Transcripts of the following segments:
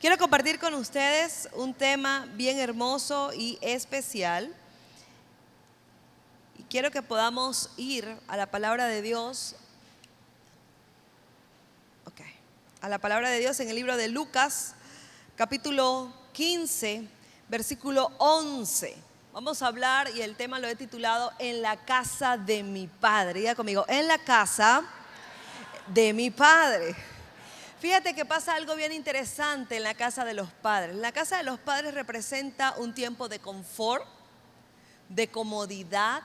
Quiero compartir con ustedes un tema bien hermoso y especial. Y quiero que podamos ir a la palabra de Dios. A la palabra de Dios en el libro de Lucas, capítulo 15, versículo 11. Vamos a hablar y el tema lo he titulado En la casa de mi padre. Diga conmigo, en la casa de mi padre. Fíjate que pasa algo bien interesante en la casa de los padres. La casa de los padres representa un tiempo de confort, de comodidad.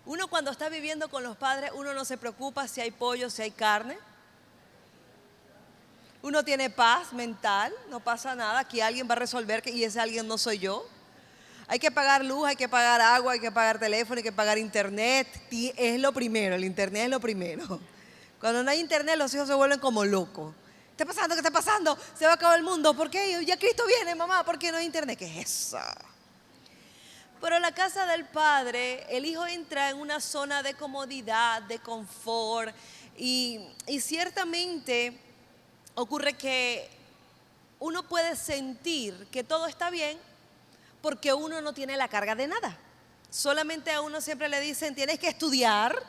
Uno cuando está viviendo con los padres, uno no se preocupa si hay pollo, si hay carne. Uno tiene paz mental, no pasa nada. Aquí alguien va a resolver y ese alguien no soy yo. Hay que pagar luz, hay que pagar agua, hay que pagar teléfono, hay que pagar internet. Es lo primero, el internet es lo primero. Cuando no hay internet, los hijos se vuelven como locos. ¿Qué está pasando? ¿Qué está pasando? Se va a acabar el mundo. ¿Por qué? Ya Cristo viene, mamá. ¿Por qué no hay internet? ¿Qué es eso? Pero en la casa del padre, el hijo entra en una zona de comodidad, de confort. Y ciertamente ocurre que uno puede sentir que todo está bien porque uno no tiene la carga de nada. Solamente a uno siempre le dicen, tienes que estudiar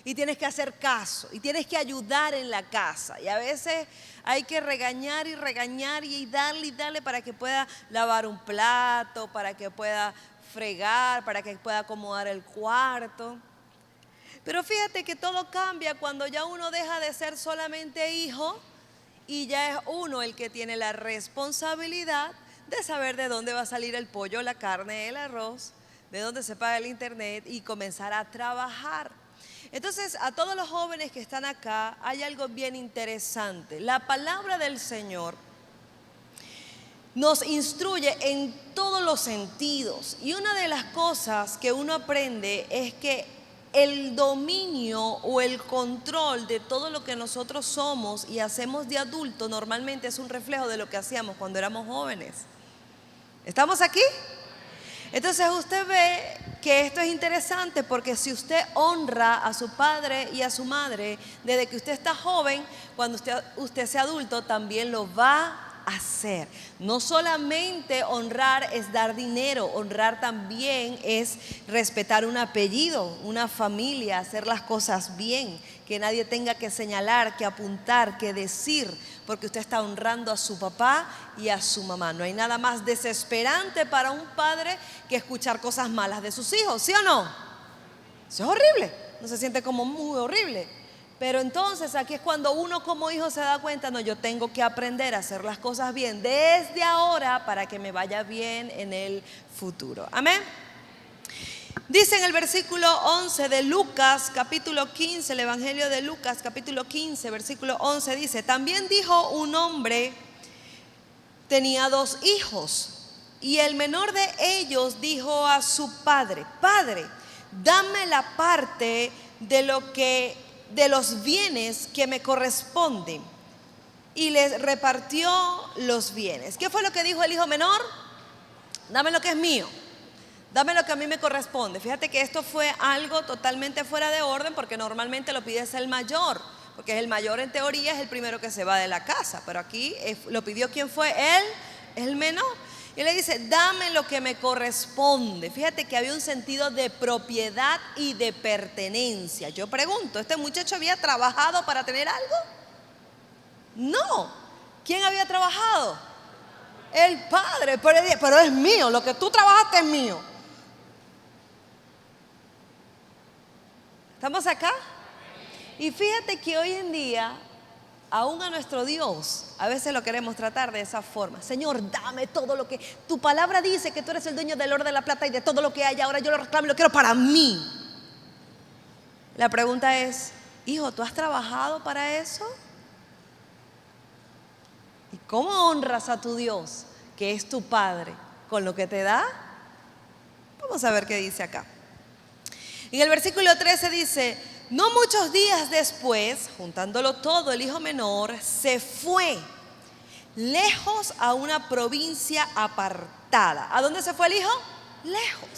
y tienes que hacer caso y tienes que ayudar en la casa. Y a veces hay que regañar y darle para que pueda lavar un plato, para que pueda fregar, para que pueda acomodar el cuarto. Pero fíjate que todo cambia cuando ya uno deja de ser solamente hijo y ya es uno el que tiene la responsabilidad de saber de dónde va a salir el pollo, la carne, el arroz, de dónde se paga el internet y comenzar a trabajar. Entonces, a todos los jóvenes que están acá, hay algo bien interesante. La palabra del Señor nos instruye en todos los sentidos. Y una de las cosas que uno aprende es que el dominio o el control de todo lo que nosotros somos y hacemos de adulto normalmente es un reflejo de lo que hacíamos cuando éramos jóvenes. ¿Estamos aquí? Entonces usted ve que esto es interesante porque si usted honra a su padre y a su madre desde que usted está joven, cuando usted sea adulto también lo va a hacer. No solamente honrar es dar dinero, honrar también es respetar un apellido, una familia, hacer las cosas bien, que nadie tenga que señalar, que apuntar, que decir, porque usted está honrando a su papá y a su mamá. No hay nada más desesperante para un padre que escuchar cosas malas de sus hijos, ¿sí o no? Eso es horrible, no se siente como muy horrible. Pero entonces aquí es cuando uno como hijo se da cuenta, no, yo tengo que aprender a hacer las cosas bien desde ahora para que me vaya bien en el futuro. Amén. Dice en el versículo 11 de Lucas, capítulo 15, el Evangelio de Lucas, capítulo 15, versículo 11, dice: también dijo un hombre, tenía 2 hijos, y el menor de ellos dijo a su padre: Padre, dame la parte de los bienes que me corresponden. Y les repartió los bienes. ¿Qué fue lo que dijo el hijo menor? Dame lo que es mío. Dame lo que a mí me corresponde. Fíjate que esto fue algo totalmente fuera de orden porque normalmente lo pides el mayor, porque el mayor en teoría es el primero que se va de la casa, pero aquí lo pidió ¿quién fue? Él, el menor. Y le dice, dame lo que me corresponde. Fíjate que había un sentido de propiedad y de pertenencia. Yo pregunto, ¿este muchacho había trabajado para tener algo? No. ¿Quién había trabajado? El padre. Pero es mío, lo que tú trabajaste es mío. ¿Estamos acá? Y fíjate que hoy en día, aún a nuestro Dios, a veces lo queremos tratar de esa forma. Señor, dame todo lo que tu palabra dice, que tú eres el dueño del oro, de la plata y de todo lo que hay. Ahora yo lo reclamo y lo quiero para mí. La pregunta es, hijo, ¿tú has trabajado para eso? ¿Y cómo honras a tu Dios, que es tu Padre, con lo que te da? Vamos a ver qué dice acá. En el versículo 13 dice: no muchos días después, juntándolo todo, el hijo menor se fue lejos a una provincia apartada. ¿A dónde se fue el hijo? Lejos.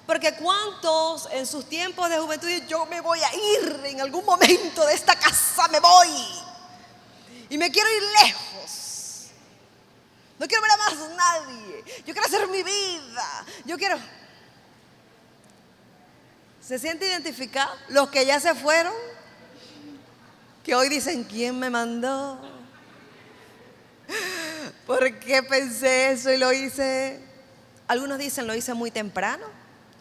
Porque cuántos en sus tiempos de juventud dicen, yo me voy a ir en algún momento de esta casa, me voy y me quiero ir lejos. No quiero ver a más nadie. Yo quiero hacer mi vida. Yo quiero... ¿Se siente identificado? Los que ya se fueron, que hoy dicen, ¿quién me mandó? ¿Por qué pensé eso y lo hice? Algunos dicen, lo hice muy temprano.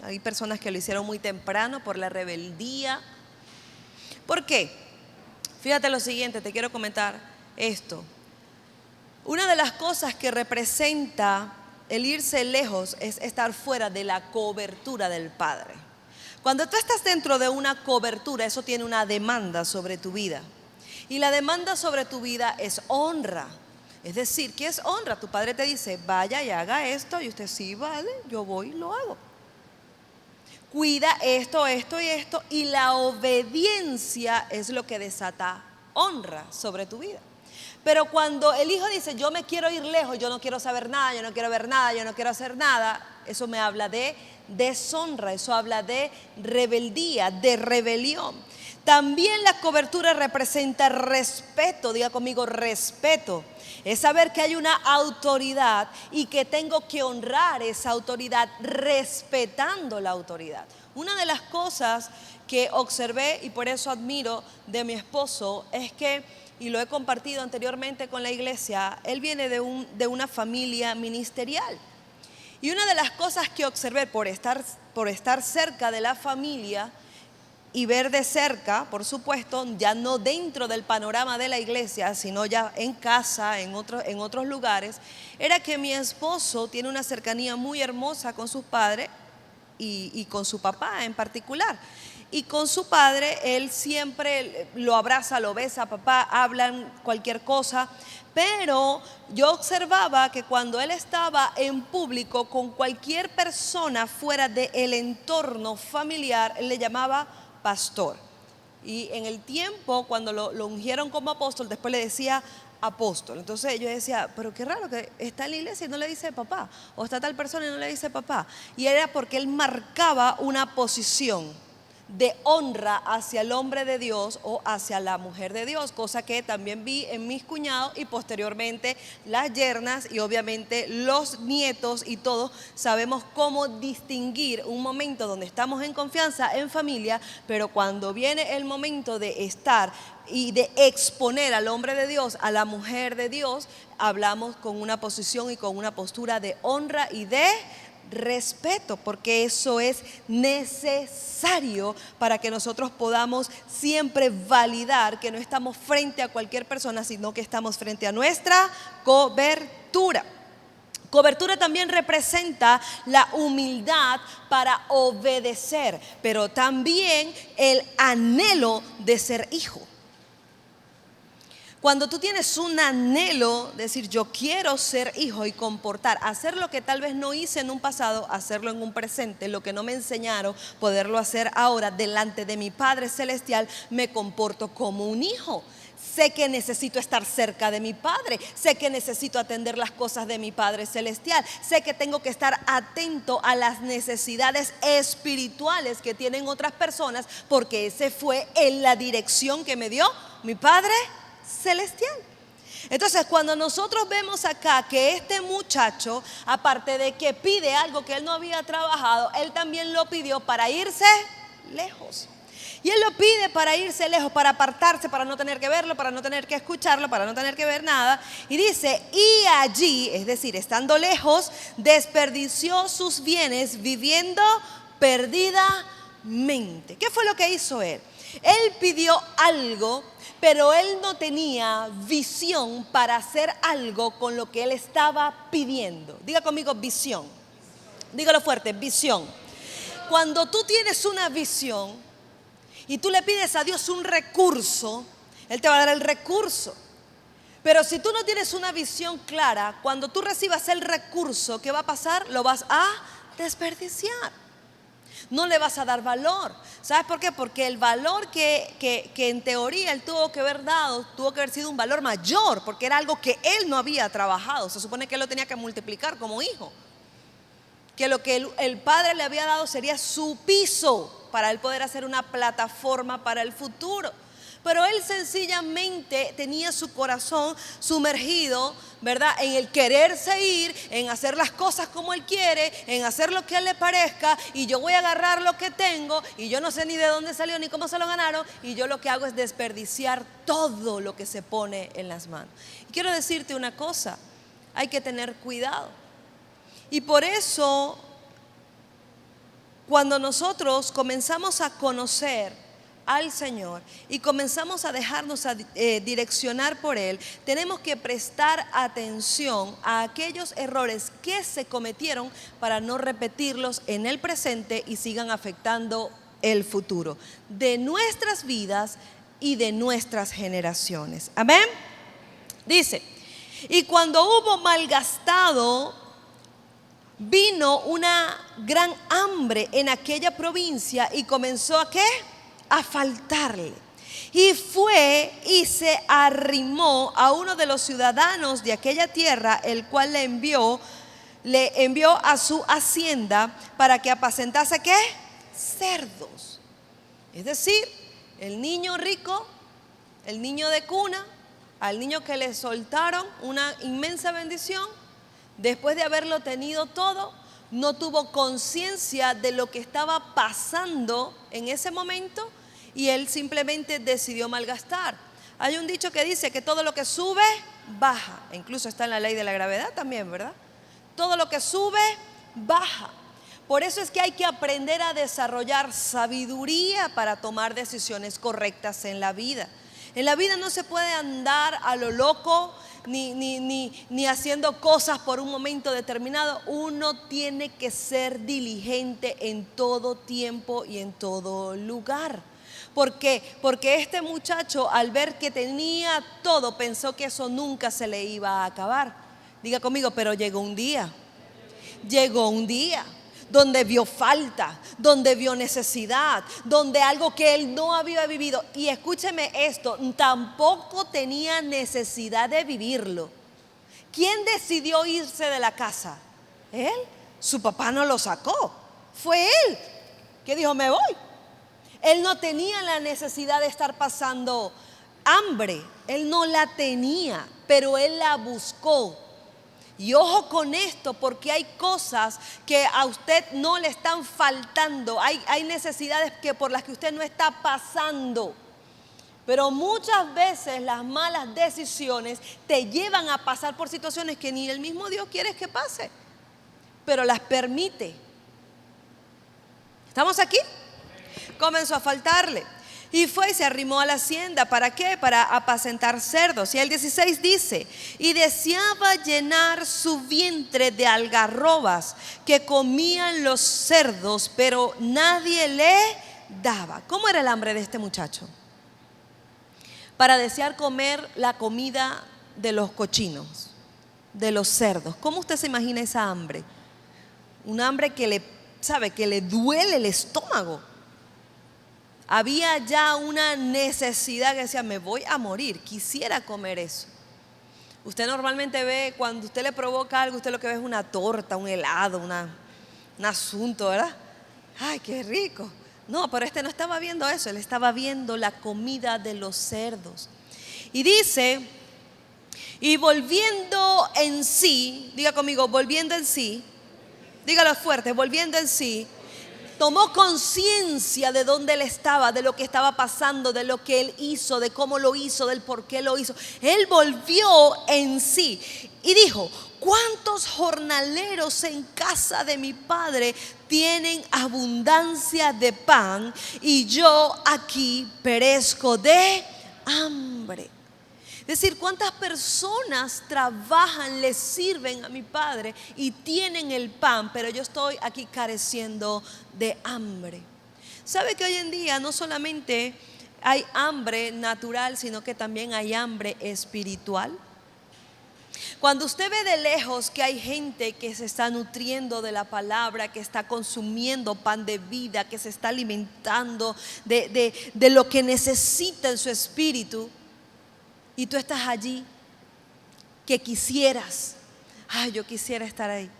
Hay personas que lo hicieron muy temprano por la rebeldía. ¿Por qué? Fíjate lo siguiente, te quiero comentar esto. Una de las cosas que representa el irse lejos es estar fuera de la cobertura del Padre. Cuando tú estás dentro de una cobertura, eso tiene una demanda sobre tu vida. Y la demanda sobre tu vida es honra. Es decir, ¿qué es honra? Tu padre te dice, vaya y haga esto, y usted sí, vale, yo voy y lo hago. Cuida esto, esto y esto, y la obediencia es lo que desata honra sobre tu vida. Pero cuando el hijo dice, yo me quiero ir lejos, yo no quiero saber nada, yo no quiero ver nada, yo no quiero hacer nada, eso me habla de deshonra, eso habla de rebeldía, de rebelión. También la cobertura representa respeto, diga conmigo respeto. Es saber que hay una autoridad y que tengo que honrar esa autoridad respetando la autoridad. Una de las cosas que observé y por eso admiro de mi esposo es que, y lo he compartido anteriormente con la iglesia, él viene de una familia ministerial. Y una de las cosas que observé por estar cerca de la familia y ver de cerca, por supuesto, ya no dentro del panorama de la iglesia, sino ya en casa, en otros lugares, era que mi esposo tiene una cercanía muy hermosa con sus padres y con su papá en particular. Y con su padre, él siempre lo abraza, lo besa, papá, hablan cualquier cosa. Pero yo observaba que cuando él estaba en público con cualquier persona fuera del entorno familiar, él le llamaba pastor. Y en el tiempo, cuando lo ungieron como apóstol, después le decía apóstol. Entonces yo decía, pero qué raro que está en la iglesia y no le dice papá, o está tal persona y no le dice papá. Y era porque él marcaba una posición de honra hacia el hombre de Dios o hacia la mujer de Dios, cosa que también vi en mis cuñados y posteriormente las yernas y obviamente los nietos y todos sabemos cómo distinguir un momento donde estamos en confianza, en familia, pero cuando viene el momento de estar y de exponer al hombre de Dios, a la mujer de Dios, hablamos con una posición y con una postura de honra y de respeto, porque eso es necesario para que nosotros podamos siempre validar que no estamos frente a cualquier persona, sino que estamos frente a nuestra cobertura. Cobertura también representa la humildad para obedecer, pero también el anhelo de ser hijo. Cuando tú tienes un anhelo, decir yo quiero ser hijo y comportar, hacer lo que tal vez no hice en un pasado, hacerlo en un presente, lo que no me enseñaron, poderlo hacer ahora delante de mi Padre Celestial, me comporto como un hijo. Sé que necesito estar cerca de mi Padre, sé que necesito atender las cosas de mi Padre Celestial, sé que tengo que estar atento a las necesidades espirituales que tienen otras personas, porque ese fue en la dirección que me dio mi Padre Celestial. Entonces, cuando nosotros vemos acá que este muchacho, aparte de que pide algo que él no había trabajado, él también lo pidió para irse lejos. Y él lo pide para irse lejos, para apartarse, para no tener que verlo, para no tener que escucharlo, para no tener que ver nada. Y dice, y allí, es decir, estando lejos, desperdició sus bienes viviendo perdidamente. ¿Qué fue lo que hizo él? Él pidió algo, pero él no tenía visión para hacer algo con lo que él estaba pidiendo. Diga conmigo visión. Dígalo fuerte, visión. Cuando tú tienes una visión y tú le pides a Dios un recurso, Él te va a dar el recurso. Pero si tú no tienes una visión clara, cuando tú recibas el recurso, ¿qué va a pasar? Lo vas a desperdiciar. No le vas a dar valor. ¿Sabes por qué? Porque el valor que en teoría él tuvo que haber dado, tuvo que haber sido un valor mayor, porque era algo que él no había trabajado. Se supone que él lo tenía que multiplicar como hijo. Que lo que el padre le había dado sería su piso para él poder hacer una plataforma para el futuro. pero él sencillamente tenía su corazón sumergido, ¿verdad?, en el quererse ir, en hacer las cosas como él quiere, en hacer lo que a él le parezca, y yo voy a agarrar lo que tengo, y yo no sé ni de dónde salió ni cómo se lo ganaron, y yo lo que hago es desperdiciar todo lo que se pone en las manos. Y quiero decirte una cosa, hay que tener cuidado. Y por eso, cuando nosotros comenzamos a conocer al Señor y comenzamos a dejarnos direccionar por Él, tenemos que prestar atención a aquellos errores que se cometieron para no repetirlos en el presente y sigan afectando el futuro de nuestras vidas y de nuestras generaciones. Amén. Dice, y cuando hubo malgastado, vino una gran hambre en aquella provincia y comenzó ¿a qué? A faltarle. Y fue y se arrimó a uno de los ciudadanos de aquella tierra, el cual le envió a su hacienda para que apacentase ¿qué? Cerdos. Es decir, el niño rico, el niño de cuna, al niño que le soltaron una inmensa bendición, después de haberlo tenido todo, no tuvo conciencia de lo que estaba pasando en ese momento y él simplemente decidió malgastar. Hay un dicho que dice que todo lo que sube, baja. Incluso está en la ley de la gravedad también, ¿verdad? Todo lo que sube, baja. Por eso es que hay que aprender a desarrollar sabiduría para tomar decisiones correctas en la vida. En la vida no se puede andar a lo loco ni haciendo cosas por un momento determinado. Uno tiene que ser diligente en todo tiempo y en todo lugar. ¿Por qué? Porque este muchacho, al ver que tenía todo, pensó que eso nunca se le iba a acabar. Diga conmigo, pero llegó un día donde vio falta, donde vio necesidad, donde algo que él no había vivido. Y escúcheme esto, tampoco tenía necesidad de vivirlo. ¿Quién decidió irse de la casa? Él. Su papá no lo sacó. Fue él que dijo, me voy. Él no tenía la necesidad de estar pasando hambre. Él no la tenía, pero él la buscó. Y ojo con esto, porque hay cosas que a usted no le están faltando. Hay necesidades por las que usted no está pasando. Pero muchas veces las malas decisiones te llevan a pasar por situaciones que ni el mismo Dios quiere que pase, pero las permite. ¿Estamos aquí? Comenzó a faltarle. Y fue y se arrimó a la hacienda. ¿Para qué? Para apacentar cerdos. Y el 16 dice, y deseaba llenar su vientre de algarrobas que comían los cerdos, pero nadie le daba. ¿Cómo era el hambre de este muchacho? Para desear comer la comida de los cochinos, de los cerdos. ¿Cómo usted se imagina esa hambre? Un hambre que le duele el estómago. Había ya una necesidad que decía, me voy a morir, quisiera comer eso. Usted normalmente ve, cuando usted le provoca algo, usted lo que ve es una torta, un helado, un asunto, ¿verdad? Ay, qué rico. No, pero este no estaba viendo eso, él estaba viendo la comida de los cerdos. Y dice, y volviendo en sí, diga conmigo, volviendo en sí, dígalo fuerte, volviendo en sí, tomó conciencia de dónde él estaba, de lo que estaba pasando, de lo que él hizo, de cómo lo hizo, del por qué lo hizo. Él volvió en sí y dijo, ¿cuántos jornaleros en casa de mi padre tienen abundancia de pan y yo aquí perezco de hambre? Es decir, ¿cuántas personas trabajan, le sirven a mi padre y tienen el pan, pero yo estoy aquí careciendo de hambre? ¿Sabe que hoy en día no solamente hay hambre natural, sino que también hay hambre espiritual? Cuando usted ve de lejos que hay gente que se está nutriendo de la palabra, que está consumiendo pan de vida, que se está alimentando de lo que necesita en su espíritu, y tú estás allí, que quisieras, yo quisiera estar ahí,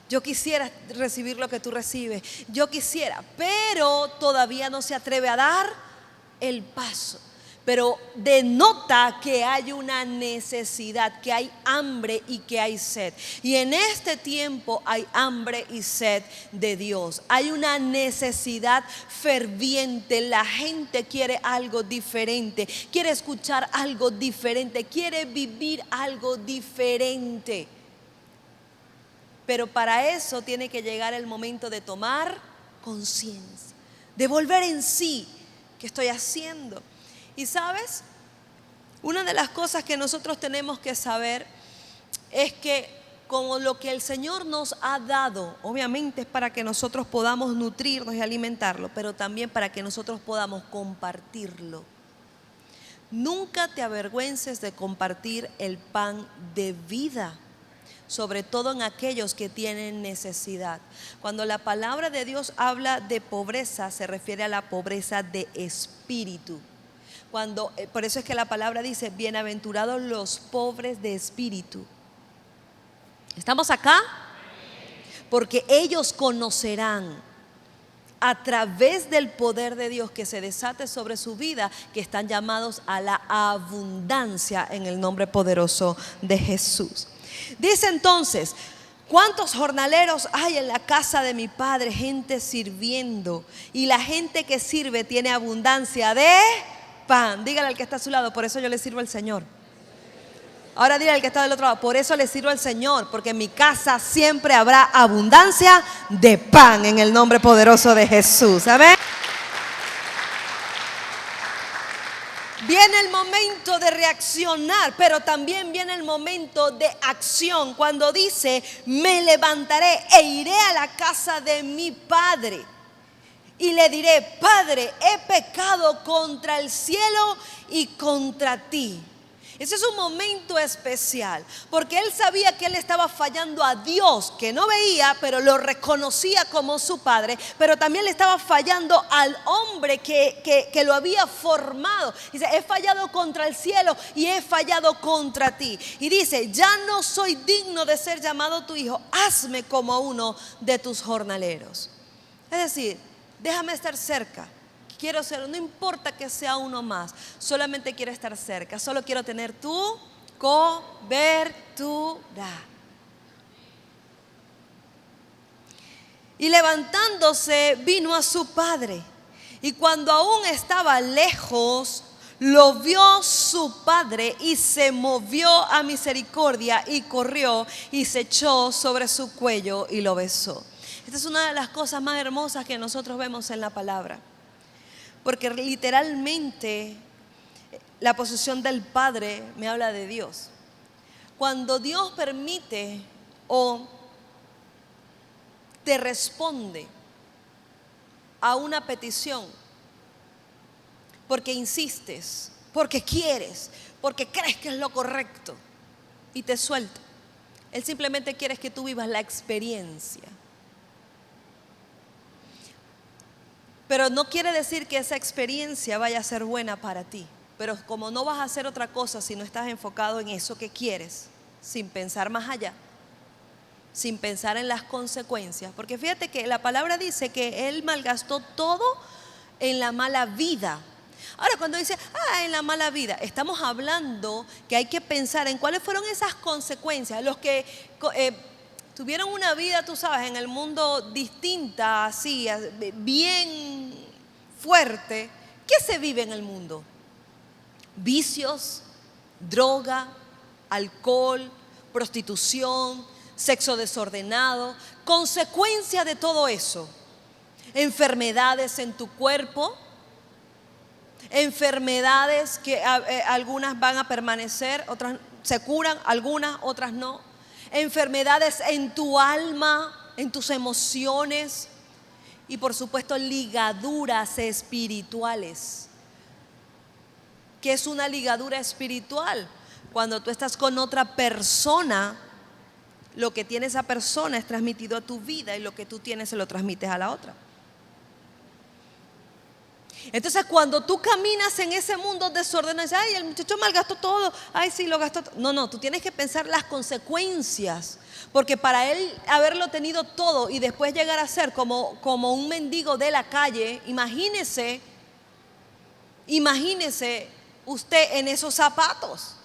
yo quisiera recibir lo que tú recibes, yo quisiera, pero todavía no se atreve a dar el paso. pero denota que hay una necesidad, que hay hambre y que hay sed. Y en este tiempo hay hambre y sed de Dios. Hay una necesidad ferviente. La gente quiere algo diferente, quiere escuchar algo diferente, quiere vivir algo diferente. Pero para eso tiene que llegar el momento de tomar conciencia, de volver en sí. ¿Qué estoy haciendo? Y sabes, una de las cosas que nosotros tenemos que saber es que con lo que el Señor nos ha dado, obviamente es para que nosotros podamos nutrirnos y alimentarlo, pero también para que nosotros podamos compartirlo. Nunca te avergüences de compartir el pan de vida, sobre todo en aquellos que tienen necesidad. Cuando la palabra de Dios habla de pobreza, se refiere a la pobreza de espíritu. Por eso es que la palabra dice, bienaventurados los pobres de espíritu. ¿Estamos acá? Porque ellos conocerán a través del poder de Dios que se desate sobre su vida, que están llamados a la abundancia en el nombre poderoso de Jesús. Dice entonces, ¿cuántos jornaleros hay en la casa de mi padre? Gente sirviendo, y la gente que sirve tiene abundancia de pan. Dígale al que está a su lado, por eso yo le sirvo al Señor. Ahora dígale al que está del otro lado, por eso le sirvo al Señor, porque en mi casa siempre habrá abundancia de pan en el nombre poderoso de Jesús. Amén. Viene el momento de reaccionar, pero también viene el momento de acción. Cuando dice, me levantaré e iré a la casa de mi padre y le diré, Padre, he pecado contra el cielo y contra ti. Ese es un momento especial, porque él sabía que él estaba fallando a Dios, que no veía, pero lo reconocía como su padre, pero también le estaba fallando al hombre que lo había formado. Dice, he fallado contra el cielo y he fallado contra ti. Y dice, ya no soy digno de ser llamado tu hijo, hazme como uno de tus jornaleros. Es decir, déjame estar cerca. Quiero ser, no importa que sea uno más, solamente quiero estar cerca, solo quiero tener tu cobertura. Y levantándose vino a su padre, y cuando aún estaba lejos, lo vio su padre y se movió a misericordia y corrió y se echó sobre su cuello y lo besó. Esta es una de las cosas más hermosas que nosotros vemos en la palabra. Porque literalmente la posición del Padre me habla de Dios. Cuando Dios permite o te responde a una petición, porque insistes, porque quieres, porque crees que es lo correcto y te suelta, Él simplemente quiere que tú vivas la experiencia. Pero no quiere decir que esa experiencia vaya a ser buena para ti. Pero como no vas a hacer otra cosa si no estás enfocado en eso que quieres, sin pensar más allá, sin pensar en las consecuencias. Porque fíjate que la palabra dice que él malgastó todo en la mala vida. Ahora cuando dice, en la mala vida, estamos hablando que hay que pensar en cuáles fueron esas consecuencias. Los que tuvieron una vida, tú sabes, en el mundo distinta, así, bien fuerte. ¿Qué se vive en el mundo? Vicios, droga, alcohol, prostitución, sexo desordenado. Consecuencia de todo eso, enfermedades en tu cuerpo, enfermedades que algunas van a permanecer, otras se curan, algunas, otras no. Enfermedades en tu alma, en tus emociones y por supuesto ligaduras espirituales. ¿Qué es una ligadura espiritual? Cuando tú estás con otra persona, lo que tiene esa persona es transmitido a tu vida y lo que tú tienes se lo transmites a la otra. Entonces cuando tú caminas en ese mundo desordenado, dices, el muchacho malgastó todo, sí lo gastó todo. No, tú tienes que pensar las consecuencias, porque para él haberlo tenido todo y después llegar a ser como un mendigo de la calle, imagínese usted en esos zapatos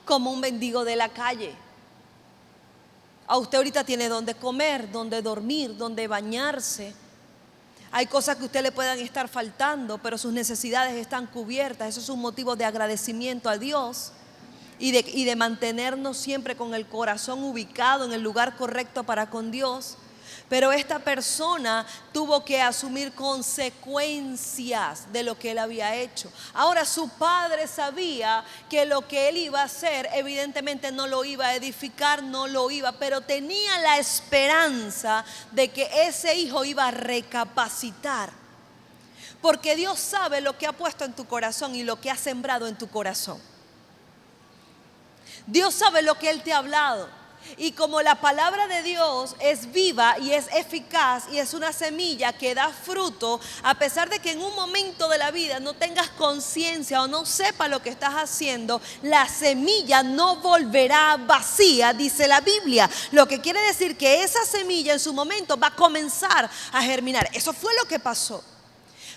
como un mendigo de la calle. A usted ahorita tiene donde comer, donde dormir, donde bañarse. Hay cosas que a usted le puedan estar faltando, pero sus necesidades están cubiertas. Eso es un motivo de agradecimiento a Dios y de mantenernos siempre con el corazón ubicado en el lugar correcto para con Dios. Pero esta persona tuvo que asumir consecuencias de lo que él había hecho. Ahora su padre sabía que lo que él iba a hacer evidentemente no lo iba a edificar, no lo iba, pero tenía la esperanza de que ese hijo iba a recapacitar. Porque Dios sabe lo que ha puesto en tu corazón y lo que ha sembrado en tu corazón. Dios sabe lo que Él te ha hablado. Y como la palabra de Dios es viva y es eficaz y es una semilla que da fruto, a pesar de que en un momento de la vida no tengas conciencia o no sepas lo que estás haciendo, la semilla no volverá vacía, dice la Biblia. Lo que quiere decir que esa semilla en su momento va a comenzar a germinar. Eso fue lo que pasó.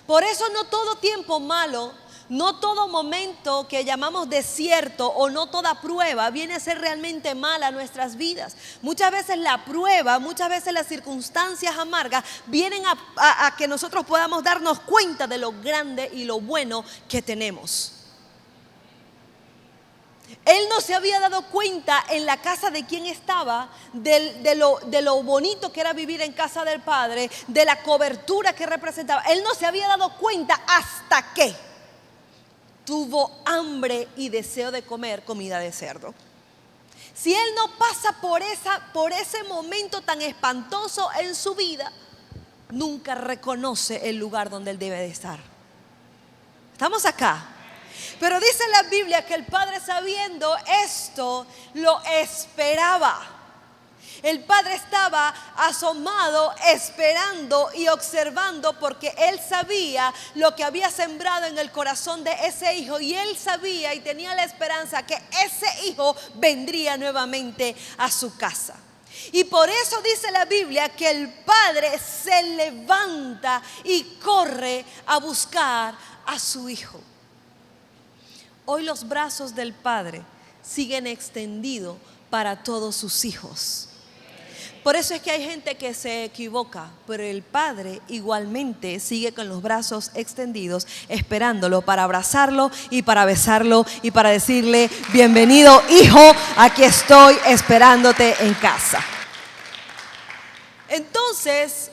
Por eso no todo tiempo malo, no todo momento que llamamos desierto o no toda prueba viene a ser realmente mala a nuestras vidas. Muchas veces la prueba, muchas veces las circunstancias amargas vienen a que nosotros podamos darnos cuenta de lo grande y lo bueno que tenemos. Él no se había dado cuenta en la casa de quién estaba, de lo bonito que era vivir en casa del Padre, de la cobertura que representaba. Él no se había dado cuenta hasta que tuvo hambre y deseo de comer comida de cerdo. Si él no pasa por ese momento tan espantoso en su vida, nunca reconoce el lugar donde él debe de estar. ¿Estamos acá? Pero dice la Biblia que el padre, sabiendo esto, lo esperaba. El padre estaba asomado, esperando y observando, porque él sabía lo que había sembrado en el corazón de ese hijo, y él sabía y tenía la esperanza que ese hijo vendría nuevamente a su casa. Y por eso dice la Biblia que el padre se levanta y corre a buscar a su hijo. Hoy los brazos del Padre siguen extendidos para todos sus hijos. Por eso es que hay gente que se equivoca, pero el Padre igualmente sigue con los brazos extendidos, esperándolo para abrazarlo y para besarlo y para decirle: bienvenido, hijo, aquí estoy esperándote en casa. Entonces,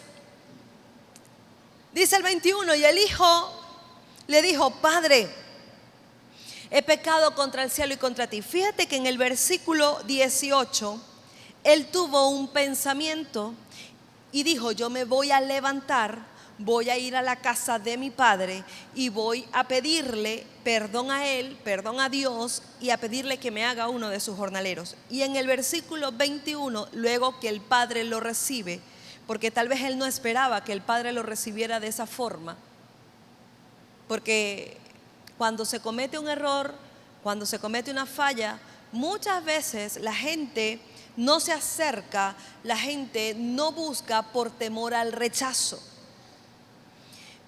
dice el 21, y el hijo le dijo: Padre, he pecado contra el cielo y contra ti. Fíjate que en el versículo 18, él tuvo un pensamiento y dijo: yo me voy a levantar, voy a ir a la casa de mi padre y voy a pedirle perdón a él, perdón a Dios, y a pedirle que me haga uno de sus jornaleros. Y en el versículo 21, luego que el padre lo recibe, porque tal vez él no esperaba que el padre lo recibiera de esa forma, porque cuando se comete un error, cuando se comete una falla, muchas veces la gente no se acerca, la gente no busca por temor al rechazo.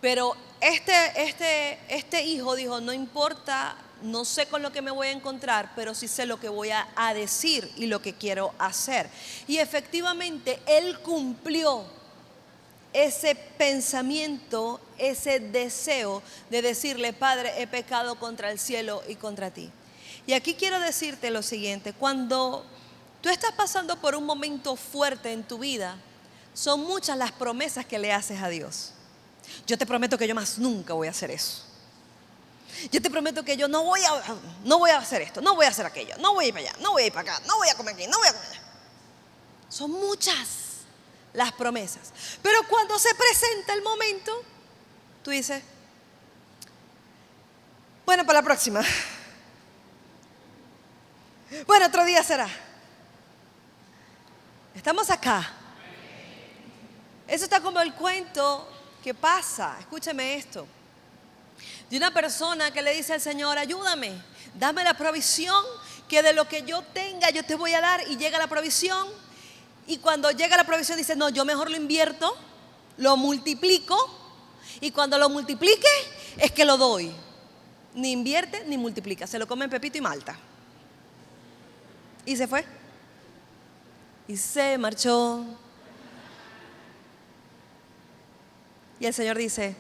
Pero este hijo dijo: no importa, no sé con lo que me voy a encontrar, pero sí sé lo que voy a decir y lo que quiero hacer. Y efectivamente él cumplió ese pensamiento, ese deseo de decirle: Padre, he pecado contra el cielo y contra ti. Y aquí quiero decirte lo siguiente: cuando tú estás pasando por un momento fuerte en tu vida, son muchas las promesas que le haces a Dios. Yo te prometo que yo más nunca voy a hacer eso. Yo te prometo que yo no voy a hacer esto, no voy a hacer aquello, no voy a ir para allá, no voy a ir para acá, no voy a comer aquí, no voy a comer allá. Son muchas las promesas. Pero cuando se presenta el momento, tú dices: bueno, para la próxima. Bueno, otro día será. Estamos acá. Eso está como el cuento que pasa, escúchame esto, de una persona que le dice al Señor: ayúdame, dame la provisión, que de lo que yo tenga yo te voy a dar. Y llega la provisión, y cuando llega la provisión dice: no, yo mejor lo invierto, lo multiplico, y cuando lo multiplique es que lo doy. ni invierte ni multiplica, se lo come en Pepito y Malta. Y se fue. Y se marchó. Y el Señor dice,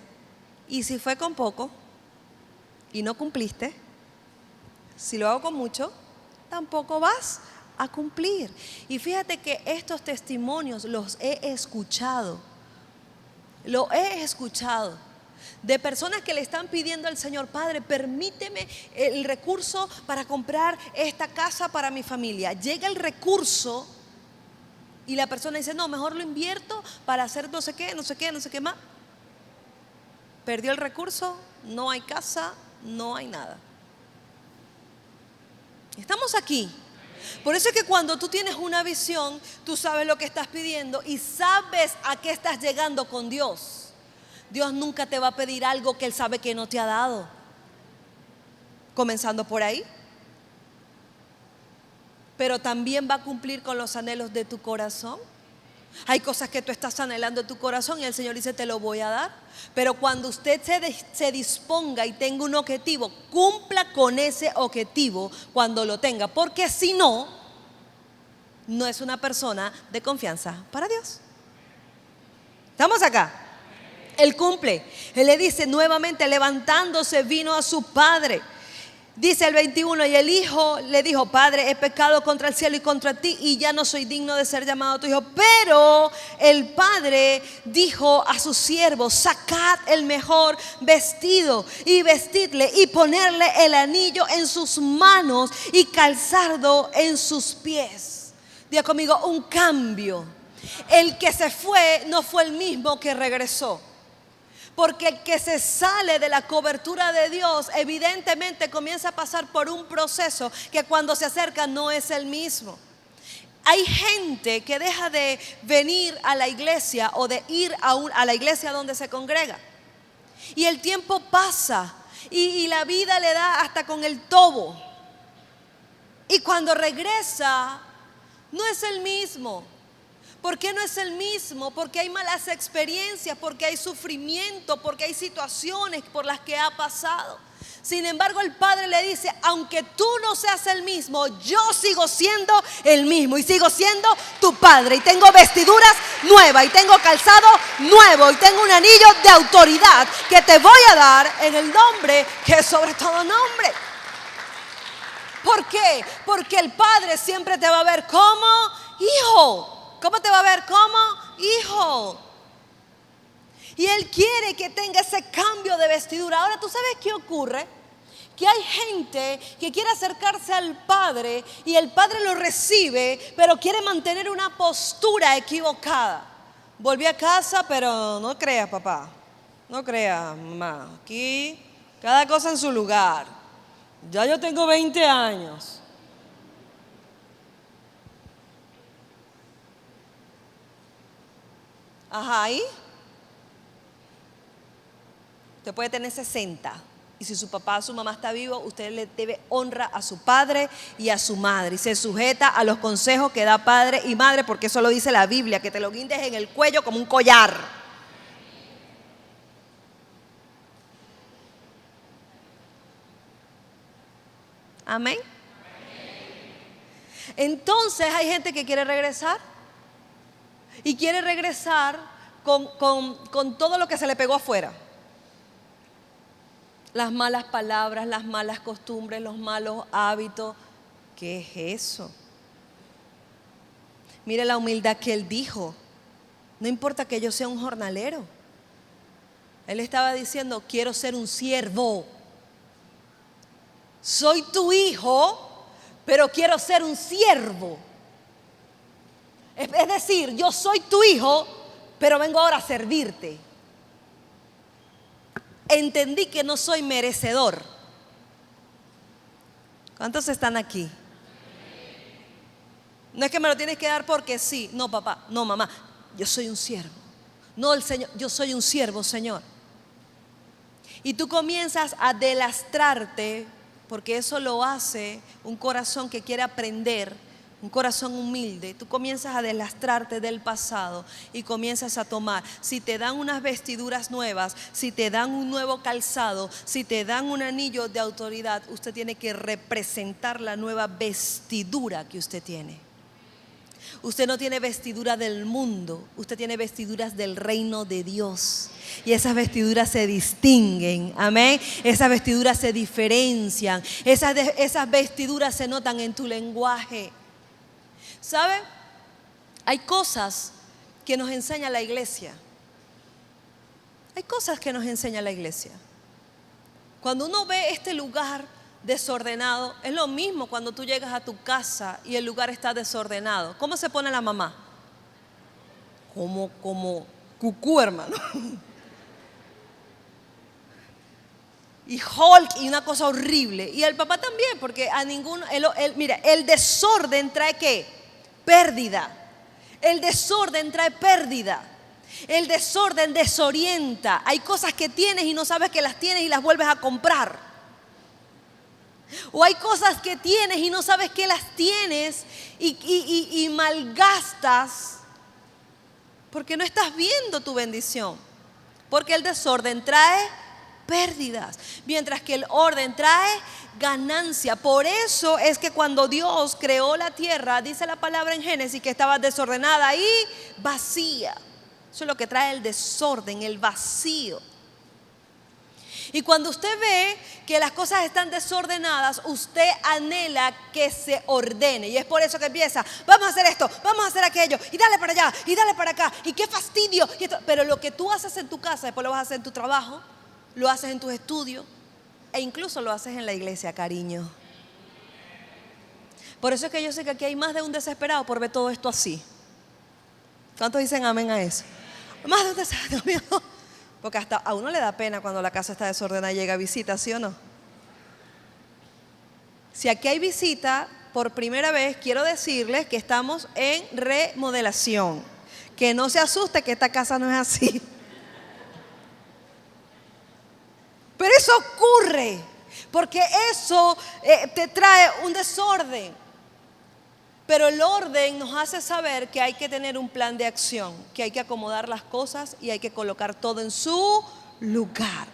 ¿y si fue con poco y no cumpliste? Si lo hago con mucho, tampoco vas a cumplir. Y fíjate que estos testimonios los he escuchado. Lo he escuchado de personas que le están pidiendo al Señor, Padre, permíteme el recurso para comprar esta casa para mi familia. Llega el recurso y la persona dice, no, mejor lo invierto para hacer no sé qué, no sé qué, no sé qué más. Perdió el recurso, no hay casa, no hay nada. Estamos aquí. Por eso es que cuando tú tienes una visión, tú sabes lo que estás pidiendo y sabes a qué estás llegando con Dios. Dios nunca te va a pedir algo que Él sabe que no te ha dado. Comenzando por ahí. Pero también va a cumplir con los anhelos de tu corazón. Hay cosas que tú estás anhelando en tu corazón y el Señor dice, te lo voy a dar. Pero cuando usted se disponga y tenga un objetivo, cumpla con ese objetivo cuando lo tenga. Porque si no, no es una persona de confianza para Dios. ¿Estamos acá? Él cumple. Él le dice nuevamente, levantándose vino a su padre. Dice el 21, y el hijo le dijo, Padre, he pecado contra el cielo y contra ti y ya no soy digno de ser llamado tu hijo. Pero el padre dijo a sus siervos, sacad el mejor vestido y vestidle y ponerle el anillo en sus manos y calzado en sus pies. Diga conmigo, un cambio. El que se fue no fue el mismo que regresó. Porque el que se sale de la cobertura de Dios evidentemente comienza a pasar por un proceso que cuando se acerca no es el mismo. Hay gente que deja de venir a la iglesia o de ir a la iglesia donde se congrega. Y el tiempo pasa y la vida le da hasta con el tobo. Y cuando regresa no es el mismo. ¿Por qué no es el mismo? Porque hay malas experiencias, porque hay sufrimiento, porque hay situaciones por las que ha pasado. Sin embargo, el Padre le dice, aunque tú no seas el mismo, yo sigo siendo el mismo y sigo siendo tu Padre. Y tengo vestiduras nuevas y tengo calzado nuevo y tengo un anillo de autoridad que te voy a dar en el nombre que es sobre todo nombre. ¿Por qué? Porque el Padre siempre te va a ver como hijo. ¿Cómo te va a ver? Como hijo. Y Él quiere que tenga ese cambio de vestidura. Ahora, ¿tú sabes qué ocurre? Que hay gente que quiere acercarse al Padre y el Padre lo recibe, pero quiere mantener una postura equivocada. Volví a casa, pero no creas, papá. No creas, mamá. Aquí, cada cosa en su lugar. Ya yo tengo 20 años. Ajá, ¿y? Usted puede tener 60 y si su papá o su mamá está vivo, usted le debe honra a su padre y a su madre y se sujeta a los consejos que da padre y madre, porque eso lo dice la Biblia, que te lo guindes en el cuello como un collar. Amén. Entonces hay gente que quiere regresar y quiere regresar con todo lo que se le pegó afuera. Las malas palabras, las malas costumbres, los malos hábitos. ¿Qué es eso? Mire la humildad que Él dijo. No importa que yo sea un jornalero. Él estaba diciendo, quiero ser un siervo. Soy tu hijo, pero quiero ser un siervo. Es decir, yo soy tu hijo, pero vengo ahora a servirte. Entendí que no soy merecedor. ¿Cuántos están aquí? No es que me lo tienes que dar porque sí. No, papá, no, mamá, yo soy un siervo. No, el Señor, yo soy un siervo, Señor. Y tú comienzas a delastrarte, porque eso lo hace un corazón que quiere aprender, un corazón humilde, tú comienzas a deslastrarte del pasado y comienzas a tomar. Si te dan unas vestiduras nuevas, si te dan un nuevo calzado, si te dan un anillo de autoridad, usted tiene que representar la nueva vestidura que usted tiene. Usted no tiene vestidura del mundo, usted tiene vestiduras del reino de Dios. Y esas vestiduras se distinguen, amén. Esas vestiduras se diferencian, esas vestiduras se notan en tu lenguaje. ¿Sabe? Hay cosas que nos enseña la iglesia. Hay cosas que nos enseña la iglesia. Cuando uno ve este lugar desordenado, es lo mismo cuando tú llegas a tu casa y el lugar está desordenado. ¿Cómo se pone la mamá? Como cucú, hermano. Y Hulk y una cosa horrible. Y el papá también, porque a ninguno, mira, el desorden trae ¿qué? Pérdida. El desorden trae pérdida. El desorden desorienta. Hay cosas que tienes y no sabes que las tienes y las vuelves a comprar. O hay cosas que tienes y no sabes que las tienes y malgastas porque no estás viendo tu bendición. Porque el desorden trae pérdidas, mientras que el orden trae ganancia. Por eso es que cuando Dios creó la tierra, dice la palabra en Génesis que estaba desordenada y vacía. Eso es lo que trae el desorden, el vacío. Y cuando usted ve que las cosas están desordenadas, usted anhela que se ordene. Y es por eso que empieza, vamos a hacer esto, vamos a hacer aquello, y dale para allá, y dale para acá, y qué fastidio. Pero lo que tú haces en tu casa, después lo vas a hacer en tu trabajo, lo haces en tus estudios, e incluso lo haces en la iglesia, cariño. Por eso es que yo sé que aquí hay más de un desesperado por ver todo esto así. ¿Cuántos dicen amén a eso? Más de un desesperado. Porque hasta a uno le da pena cuando la casa está desordenada y llega visita, ¿sí o no? Si aquí hay visita, por primera vez quiero decirles que estamos en remodelación. Que no se asuste que esta casa no es así. Pero eso ocurre, porque eso te trae un desorden. Pero el orden nos hace saber que hay que tener un plan de acción, que hay que acomodar las cosas y hay que colocar todo en su lugar.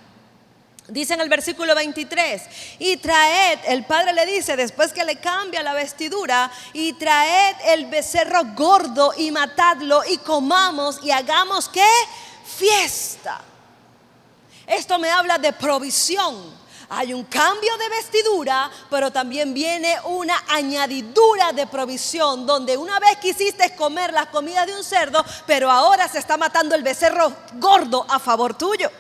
Dice en el versículo 23, y traed, el padre le dice, después que le cambia la vestidura, y traed el becerro gordo y matadlo y comamos y hagamos ¿qué? Fiesta. Esto me habla de provisión. Hay un cambio de vestidura, pero también viene una añadidura de provisión, donde una vez quisiste comer las comidas de un cerdo, pero ahora se está matando el becerro gordo a favor tuyo,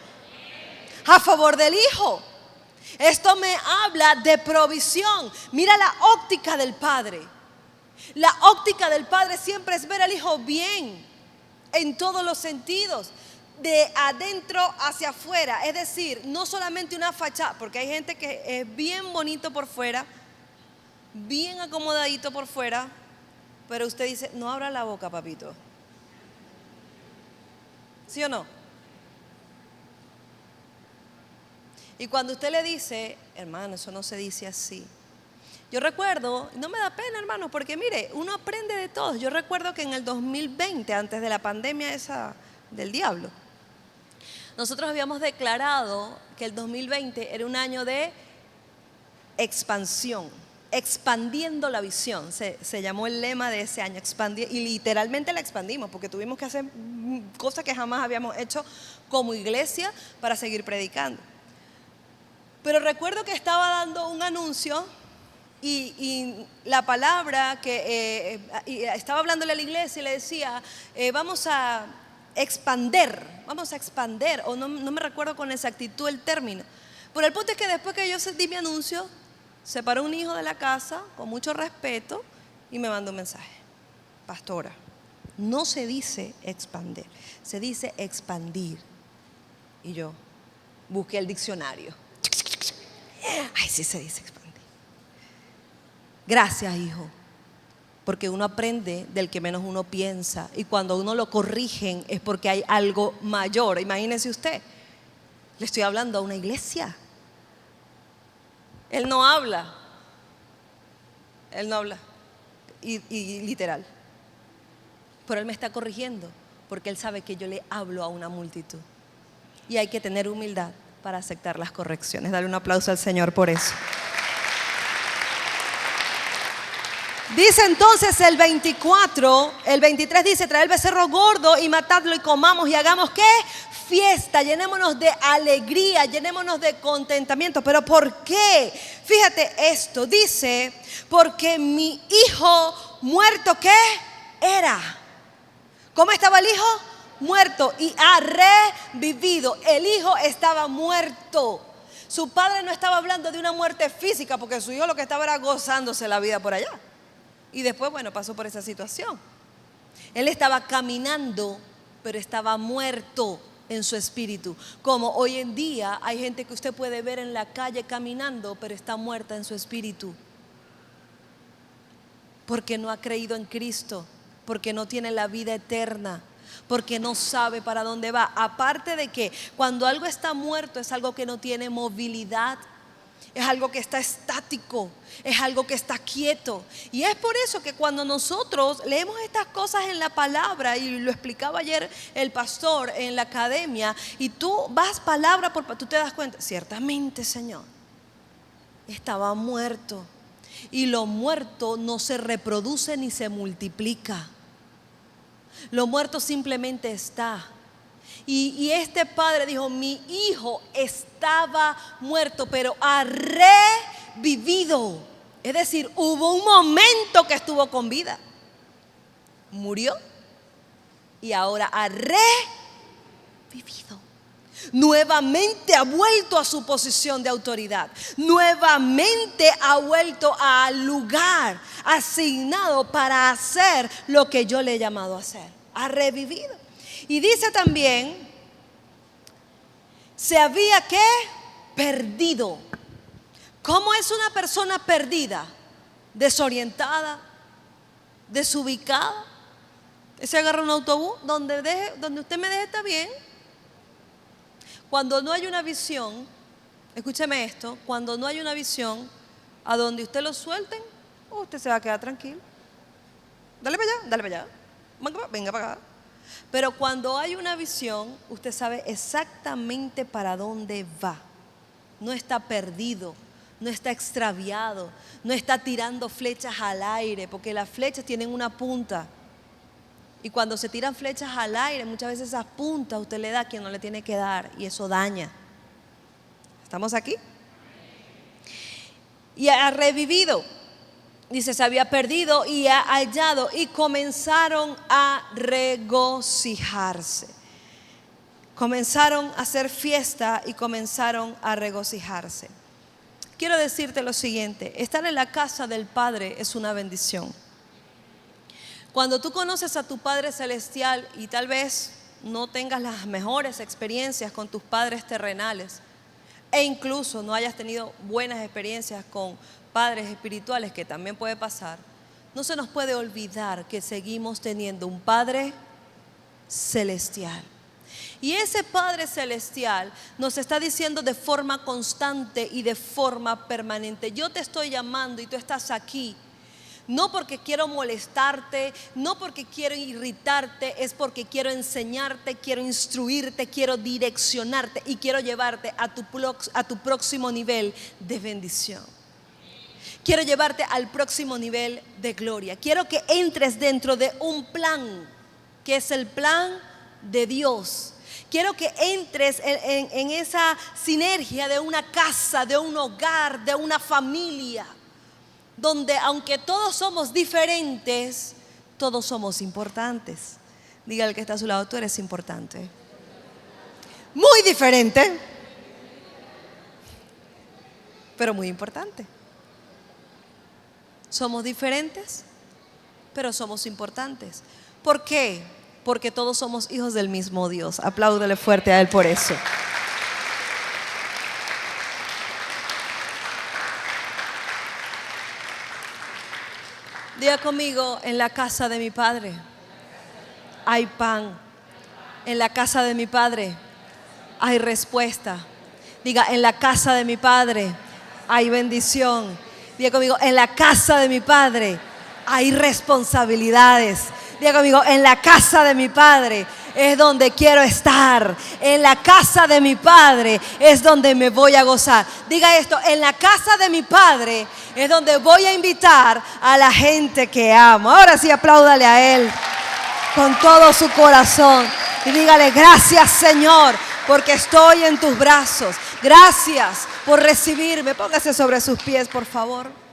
a favor del hijo. Esto me habla de provisión. Mira la óptica del padre. La óptica del padre siempre es ver al hijo bien, en todos los sentidos. De adentro hacia afuera, es decir, no solamente una fachada, porque hay gente que es bien bonito por fuera, bien acomodadito por fuera, pero usted dice, no abra la boca, papito. ¿Sí o no? Y cuando usted le dice, hermano, eso no se dice así. Yo recuerdo, no me da pena, hermano, porque mire, uno aprende de todo. Yo recuerdo que en el 2020, antes de la pandemia esa del diablo, nosotros habíamos declarado que el 2020 era un año de expansión, expandiendo la visión. Se llamó el lema de ese año, expandir, y literalmente la expandimos porque tuvimos que hacer cosas que jamás habíamos hecho como iglesia para seguir predicando. Pero recuerdo que estaba dando un anuncio y la palabra que estaba hablándole a la iglesia y le decía, vamos a expander, o no me recuerdo con exactitud el término. Pero el punto es que después que yo di mi anuncio, se paró un hijo de la casa con mucho respeto y me mandó un mensaje: pastora, no se dice expander, se dice expandir. Y yo busqué el diccionario. Ay, sí se dice expandir. Gracias, hijo. Porque uno aprende del que menos uno piensa, y cuando uno lo corrigen es porque hay algo mayor. Imagínese usted, le estoy hablando a una iglesia. Él no habla. y literal. Pero Él me está corrigiendo porque Él sabe que yo le hablo a una multitud. Y hay que tener humildad para aceptar las correcciones. Dale un aplauso al Señor por eso. Dice entonces el 24, el 23 dice: traed el becerro gordo y matadlo y comamos y hagamos ¿qué? Fiesta, llenémonos de alegría, llenémonos de contentamiento. ¿Pero por qué? Fíjate esto, dice: porque mi hijo muerto ¿qué? Era. ¿Cómo estaba el hijo? Muerto y ha revivido. El hijo estaba muerto. Su padre no estaba hablando de una muerte física, porque su hijo lo que estaba era gozándose la vida por allá. Y después, bueno, pasó por esa situación. Él estaba caminando, pero estaba muerto en su espíritu. Como hoy en día hay gente que usted puede ver en la calle caminando, pero está muerta en su espíritu. Porque no ha creído en Cristo, porque no tiene la vida eterna, porque no sabe para dónde va. Aparte de que cuando algo está muerto es algo que no tiene movilidad. Es algo que está estático, es algo que está quieto. Y es por eso que cuando nosotros leemos estas cosas en la palabra, y lo explicaba ayer el pastor en la academia, y tú vas palabra por palabra, tú te das cuenta, ciertamente, Señor, estaba muerto. Y lo muerto no se reproduce ni se multiplica. Lo muerto simplemente está. Y este padre dijo: mi hijo estaba muerto, pero ha revivido. Es decir, hubo un momento que estuvo con vida, murió y ahora ha revivido. Nuevamente ha vuelto a su posición de autoridad. Nuevamente ha vuelto al lugar asignado para hacer lo que yo le he llamado a hacer. Ha revivido. Y dice también: se había ¿qué? Perdido. ¿Cómo es una persona perdida? Desorientada, desubicada. Se agarra un autobús, donde usted me deje está bien. Cuando no hay una visión, escúcheme esto, cuando no hay una visión, a donde usted lo suelten, usted se va a quedar tranquilo. Dale para allá, venga para acá. Pero cuando hay una visión, usted sabe exactamente para dónde va. No está perdido, no está extraviado, no está tirando flechas al aire, porque las flechas tienen una punta. Y cuando se tiran flechas al aire, muchas veces esas puntas usted le da a quien no le tiene que dar, y eso daña. ¿Estamos aquí? Y ha revivido. Dice: se había perdido y ha hallado, y comenzaron a regocijarse. Comenzaron a hacer fiesta y comenzaron a regocijarse. Quiero decirte lo siguiente: estar en la casa del Padre es una bendición. Cuando tú conoces a tu Padre Celestial y tal vez no tengas las mejores experiencias con tus padres terrenales, e incluso no hayas tenido buenas experiencias con padres espirituales, que también puede pasar, no se nos puede olvidar que seguimos teniendo un Padre celestial. Y ese Padre celestial nos está diciendo de forma constante y de forma permanente: yo te estoy llamando y tú estás aquí. No porque quiero molestarte, no porque quiero irritarte, es porque quiero enseñarte, quiero instruirte, quiero direccionarte y quiero llevarte a tu próximo nivel de bendición. Quiero llevarte al próximo nivel de gloria. Quiero que entres dentro de un plan, que es el plan de Dios. Quiero que entres en esa sinergia de una casa, de un hogar, de una familia, donde aunque todos somos diferentes, todos somos importantes. Diga al que está a su lado: tú eres importante. Muy diferente, pero muy importante. Somos diferentes, pero somos importantes. ¿Por qué? Porque todos somos hijos del mismo Dios. Apláudele fuerte a Él por eso. Diga conmigo: en la casa de mi Padre hay pan. En la casa de mi Padre hay respuesta. Diga: en la casa de mi Padre hay bendición. Diga conmigo: en la casa de mi Padre hay responsabilidades. Diga conmigo, en la casa de mi Padre es donde quiero estar. En la casa de mi Padre es donde me voy a gozar. Diga esto, en la casa de mi Padre es donde voy a invitar a la gente que amo. Ahora sí, apláudale a Él con todo su corazón y dígale: gracias, Señor, porque estoy en tus brazos. Gracias por recibirme. Póngase sobre sus pies, por favor.